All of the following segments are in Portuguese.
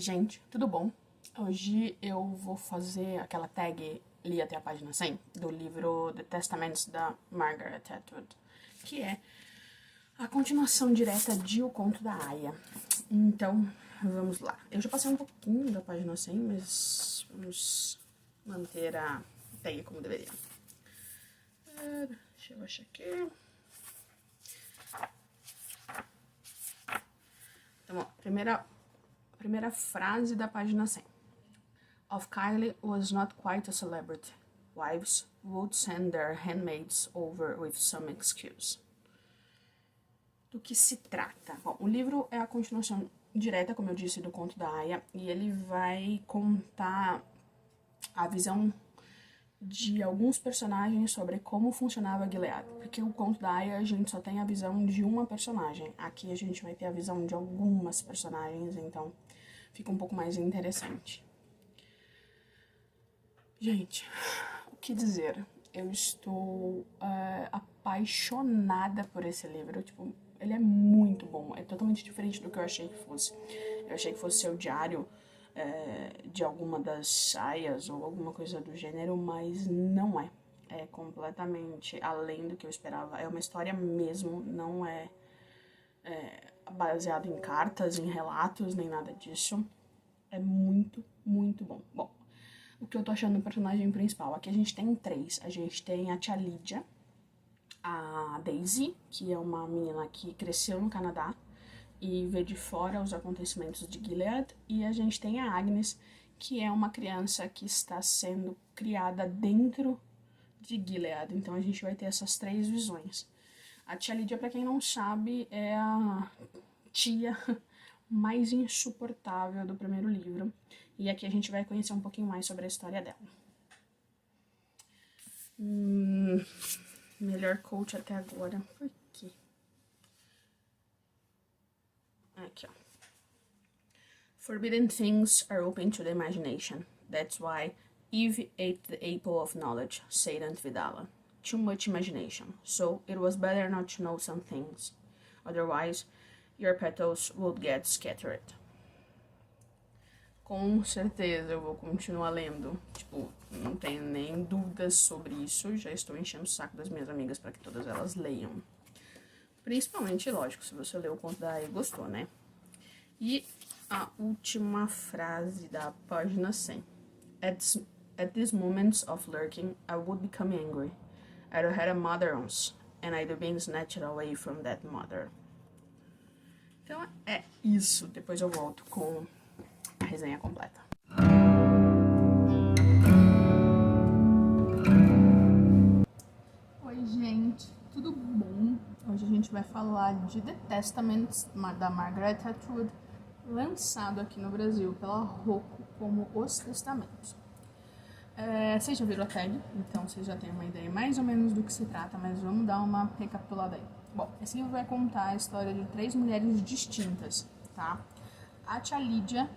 Gente, tudo bom? Hoje eu vou fazer aquela tag li até a página 100 do livro The Testaments da Margaret Atwood, que é a continuação direta de O Conto da Aia. Então, vamos lá. Eu já passei um pouquinho da página 100, mas vamos manter a tag como deveria. Deixa eu achar aqui. Então, ó, primeira frase da página 100. Of Kylie was not quite a celebrity. Wives would send their handmaids over with some excuse. Do que se trata? Bom, o livro é a continuação direta, como eu disse, do Conto da Aia, e ele vai contar a visão de alguns personagens sobre como funcionava Gilead. Porque o Conto da Aia a gente só tem a visão de uma personagem. Aqui a gente vai ter a visão de algumas personagens, então fica um pouco mais interessante. Gente, o que dizer? Eu estou apaixonada por esse livro. Tipo, ele é muito bom. É totalmente diferente do que eu achei que fosse. Eu achei que fosse ser o diário de alguma das saias ou alguma coisa do gênero, mas não é. É completamente além do que eu esperava. É uma história mesmo, não é baseado em cartas, em relatos, nem nada disso. É muito, muito bom. Bom, o que eu tô achando do personagem principal? Aqui a gente tem três. A gente tem a tia Lídia, a Daisy, que é uma menina que cresceu no Canadá e vê de fora os acontecimentos de Gilead, e a gente tem a Agnes, que é uma criança que está sendo criada dentro de Gilead. Então a gente vai ter essas três visões. A tia Lídia, pra quem não sabe, é a tia mais insuportável do primeiro livro, e aqui a gente vai conhecer um pouquinho mais sobre a história dela. Melhor coach até agora foi aqui. Aqui, ó. Forbidden things are open to the imagination. That's why Eve ate the apple of knowledge, said Aunt Vidala. Too much imagination, so it was better not to know some things. Otherwise, your petals would get scattered. Com certeza eu vou continuar lendo. Tipo, não tenho nem dúvidas sobre isso. Já estou enchendo o saco das minhas amigas para que todas elas leiam. Principalmente, lógico, se você leu o Conto da Aia e gostou, né? E a última frase da página 100. At these moments of lurking, I would become angry. I had a mother once, and I'd been snatched away from that mother. Então é isso. Depois eu volto com a resenha completa. Oi, gente, tudo bom? Hoje a gente vai falar de The Testaments, da Margaret Atwood, lançado aqui no Brasil pela Rocco como Os Testamentos. Vocês já viram a tag, então vocês já têm uma ideia mais ou menos do que se trata, mas vamos dar uma recapitulada aí. Bom, esse livro vai contar a história de três mulheres distintas, tá? A tia Lídia,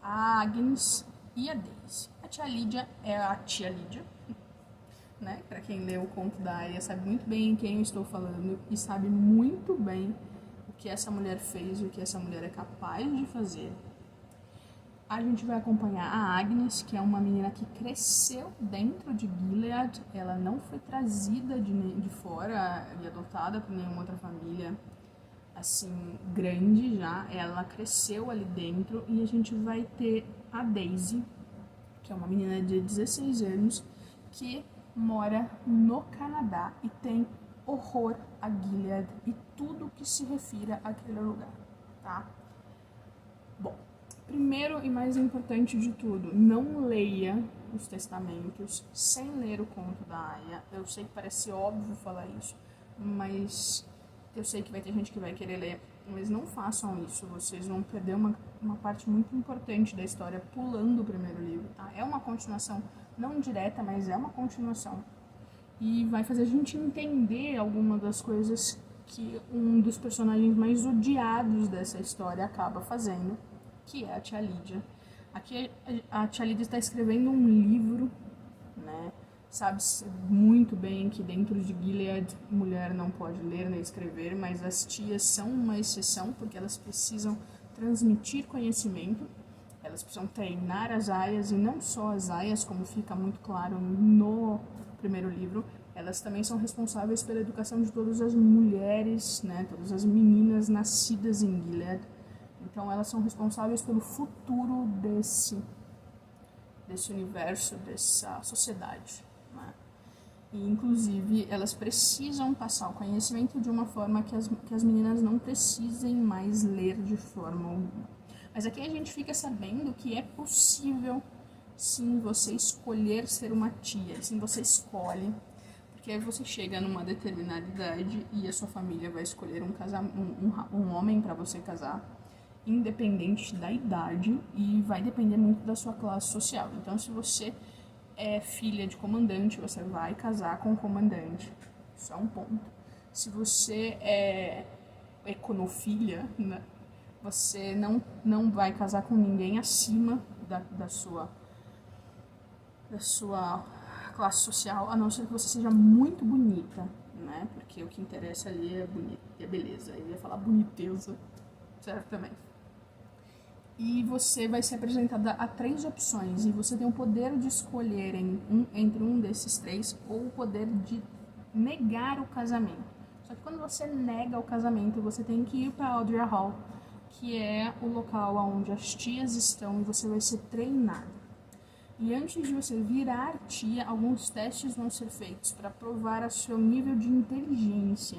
a Agnes e a Daisy. A tia Lídia é a tia Lídia, né? Pra quem leu o Conto da Aia sabe muito bem quem eu estou falando e sabe muito bem o que essa mulher fez e o que essa mulher é capaz de fazer. A gente vai acompanhar a Agnes, que é uma menina que cresceu dentro de Gilead. Ela não foi trazida de fora e adotada por nenhuma outra família, assim, grande já. Ela cresceu ali dentro. E a gente vai ter a Daisy, que é uma menina de 16 anos, que mora no Canadá e tem horror a Gilead e tudo que se refira àquele lugar, tá? Bom, primeiro e mais importante de tudo, não leia os testamentos sem ler o Conto da Aia. Eu sei que parece óbvio falar isso, mas eu sei que vai ter gente que vai querer ler, mas não façam isso. Vocês vão perder uma parte muito importante da história pulando o primeiro livro, tá? É uma continuação, não direta, mas é uma continuação. E vai fazer a gente entender alguma das coisas que um dos personagens mais odiados dessa história acaba fazendo, que é a tia Lídia. Aqui a tia Lídia está escrevendo um livro, né? Sabe muito bem que dentro de Gilead mulher não pode ler nem escrever, mas as tias são uma exceção porque elas precisam transmitir conhecimento. Elas precisam treinar as aias, e não só as aias, como fica muito claro no primeiro livro, elas também são responsáveis pela educação de todas as mulheres, né, todas as meninas nascidas em Gilead. Então elas são responsáveis pelo futuro desse universo, dessa sociedade, né? E, inclusive, elas precisam passar o conhecimento de uma forma que as meninas não precisem mais ler de forma alguma. Mas aqui a gente fica sabendo que é possível, sim, você escolher ser uma tia. Sim, você escolhe, porque aí você chega numa determinada idade e a sua família vai escolher um homem para você casar, independente da idade, e vai depender muito da sua classe social. Então, se você é filha de comandante, você vai casar com o comandante. Isso é um ponto. Se você é econofilha, né, você não vai casar com ninguém acima da sua classe social, a não ser que você seja muito bonita, né? Porque o que interessa ali é bonita, é beleza. Eu ia falar boniteza, certo também. E você vai ser apresentada a 3 opções, e você tem o poder de escolher entre um desses 3, ou o poder de negar o casamento. Só que quando você nega o casamento, você tem que ir para Aldria Hall, que é o local onde as tias estão, e você vai ser treinado. E antes de você virar tia, alguns testes vão ser feitos para provar o seu nível de inteligência,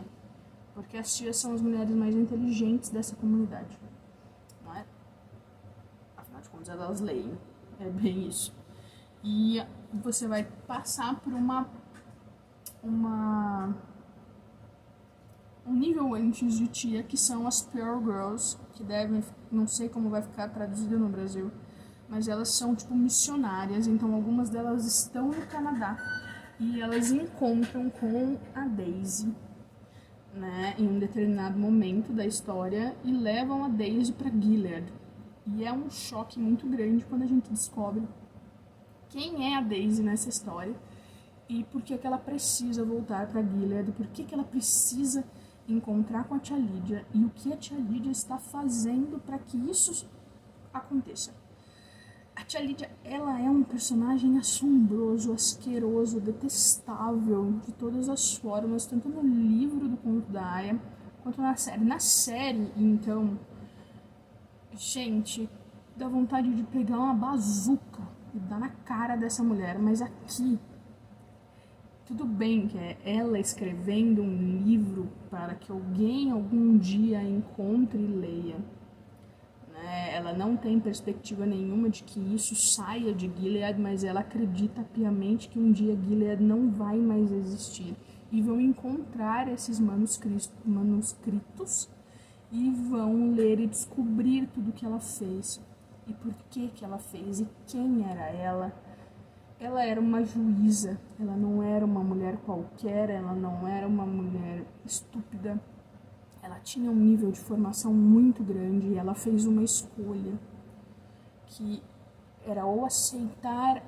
porque as tias são as mulheres mais inteligentes dessa comunidade, não é? Afinal de contas, elas leem, é bem isso. E você vai passar por um nível antes de tia, que são as Pearl Girls, que devem, não sei como vai ficar traduzido no Brasil, mas elas são tipo missionárias, então algumas delas estão no Canadá e elas encontram com a Daisy, né, em um determinado momento da história, e levam a Daisy para Gilead. E é um choque muito grande quando a gente descobre quem é a Daisy nessa história e por que ela precisa voltar para Gilead, por que ela precisa encontrar com a tia Lídia e o que a tia Lídia está fazendo para que isso aconteça. A tia Lídia, ela é um personagem assombroso, asqueroso, detestável de todas as formas, tanto no livro do Conto da Aia quanto na série. Na série, então, gente, dá vontade de pegar uma bazuca e dar na cara dessa mulher, mas aqui tudo bem que é ela escrevendo um livro para que alguém algum dia encontre e leia. Ela não tem perspectiva nenhuma de que isso saia de Gilead, mas ela acredita piamente que um dia Gilead não vai mais existir. E vão encontrar esses manuscritos e vão ler e descobrir tudo que ela fez. E por que ela fez, e quem era ela. Ela era uma juíza, ela não era uma mulher qualquer, ela não era uma mulher estúpida. Ela tinha um nível de formação muito grande e ela fez uma escolha que era ou aceitar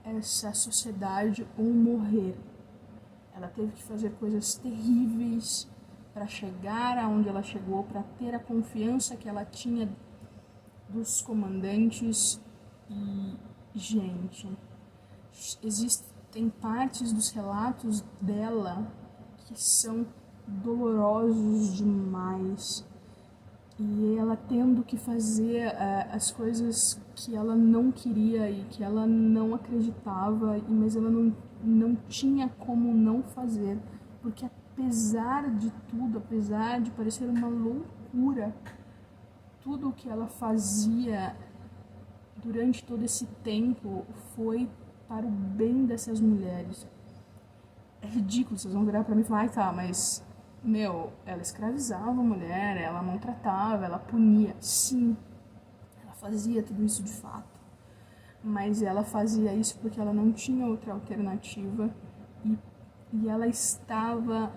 essa sociedade ou morrer. Ela teve que fazer coisas terríveis para chegar aonde ela chegou, para ter a confiança que ela tinha dos comandantes. E, gente, existem partes dos relatos dela que são dolorosos demais, e ela tendo que fazer as coisas que ela não queria e que ela não acreditava, mas ela não tinha como não fazer, porque apesar de tudo, apesar de parecer uma loucura, tudo o que ela fazia durante todo esse tempo foi para o bem dessas mulheres. É ridículo, vocês vão virar pra mim e falar, ai tá, mas ela escravizava a mulher, ela maltratava, ela punia. Sim, ela fazia tudo isso de fato, mas ela fazia isso porque ela não tinha outra alternativa, e ela estava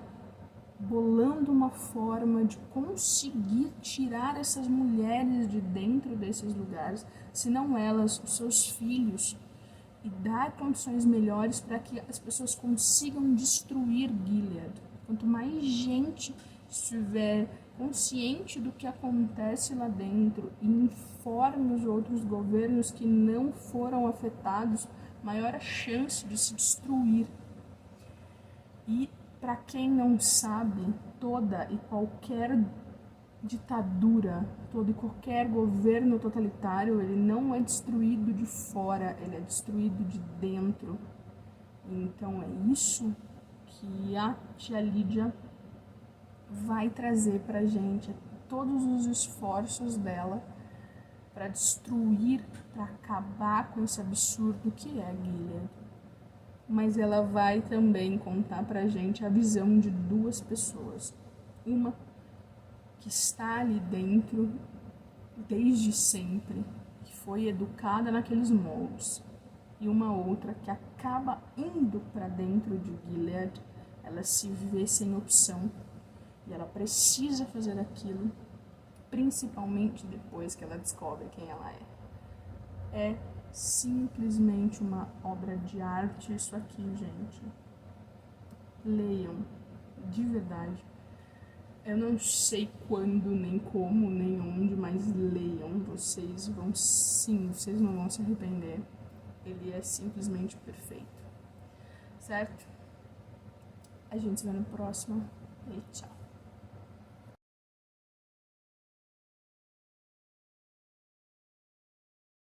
bolando uma forma de conseguir tirar essas mulheres de dentro desses lugares, se não elas, os seus filhos, e dar condições melhores para que as pessoas consigam destruir Gilead. Quanto mais gente estiver consciente do que acontece lá dentro e informe os outros governos que não foram afetados, maior a chance de se destruir. E, para quem não sabe, toda e qualquer ditadura, todo e qualquer governo totalitário, ele não é destruído de fora, ele é destruído de dentro. Então é isso que a tia Lídia vai trazer pra gente, todos os esforços dela para destruir, para acabar com esse absurdo que é Gilead. Mas ela vai também contar pra gente a visão de duas pessoas. Uma que está ali dentro desde sempre, que foi educada naqueles moldes, e uma outra que acaba indo para dentro de Gilead. Ela se vê sem opção e ela precisa fazer aquilo, principalmente depois que ela descobre quem ela é. É simplesmente uma obra de arte isso aqui, gente. Leiam, de verdade. Eu não sei quando, nem como, nem onde, mas leiam. Vocês vão, sim, vocês não vão se arrepender. Ele é simplesmente perfeito. Certo? A gente se vê no próximo. E tchau.